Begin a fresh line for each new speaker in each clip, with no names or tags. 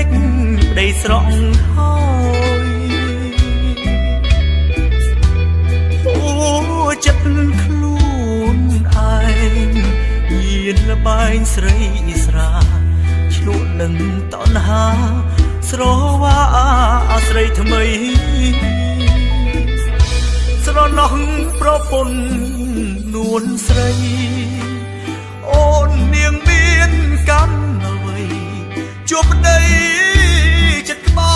កប្តីស្រង់ហើយអូចិត្តខ្លួនឯងយានលបែងស្រីស្រាឆ្លក់នឹងតណ្ហាស្រវាស្រីថ្មីស្រណោះប្រពន្ធនួនស្រីអូននាងមានកម្មអ្វីជួបប្តីចិត្តក្បោ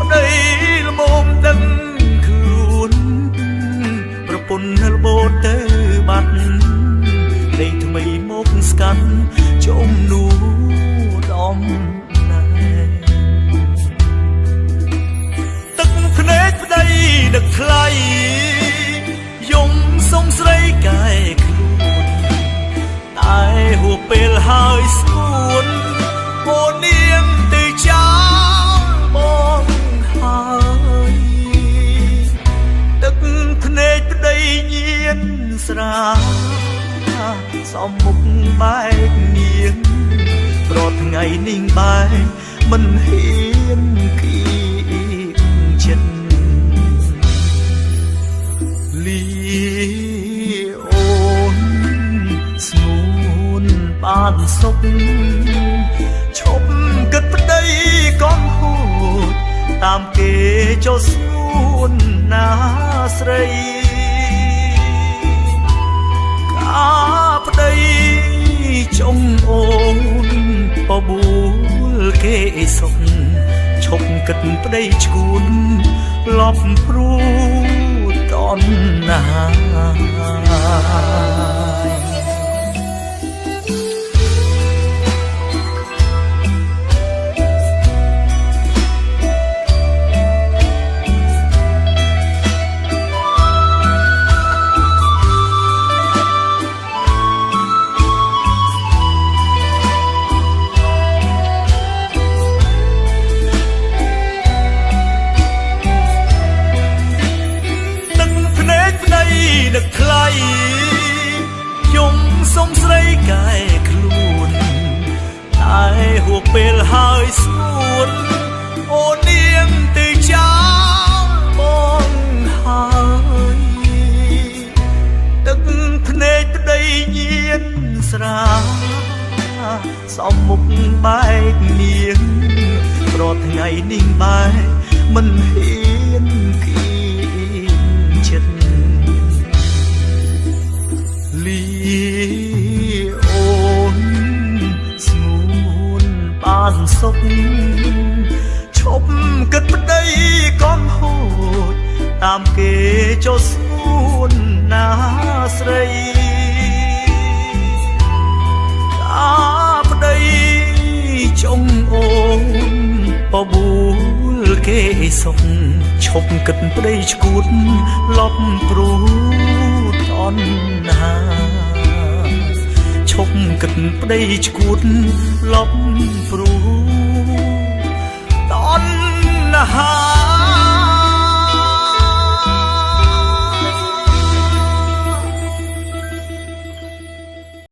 ប្តីល្មមដឹងខ្លួនប្រពន្ធរបូតទៅបាត់ប្តីថ្មីមកស្កាត់ជុំនួដំណែទឹកភ្នែកប្តីដឹកថ្លៃយំសុំស្រីកែខ្លួនតែហួពេលហើយស្ងួនអូននាងទៅចោលបងហើយទឹកភ្នែកប្តីញៀនស្រាសំមុខបែកនាងប្រត់ថ្ងៃនាងបែកមិនហ៊ានគៀកចិត្តលីអូនស្ងួនបានសុខឈប់គិតប្តីកូនហូតតាមគេចុះស្ងួនណាស្រីប្តីចុងអូនបបួលគេសុខឈប់គិតប្តីឈួនលប់ព្រួតនណានឹកថ្លៃយំសុំស្រីកែខ្លួនតែហួពេលហើយស្ងួនអូននាងទៅចោលបងហើយទឹកភ្នែកប្តីញៀនស្រាសំមុខបែកនាងប្រត់ថ្ងៃនាងបែកមិនហ៊ានគៀកចិត្តលីអូនស្ងួនបានសុខឈប់គិតប្តីកូនហូចតាមគេចុះស្ងួនណាស្រីប្តីចុងអូនបបួលគេសុខឈប់គិតប្តីឈួតលប់ព្រួតអនណាឈប់គិតប្តីឈួតលប់ព្រួតអនណា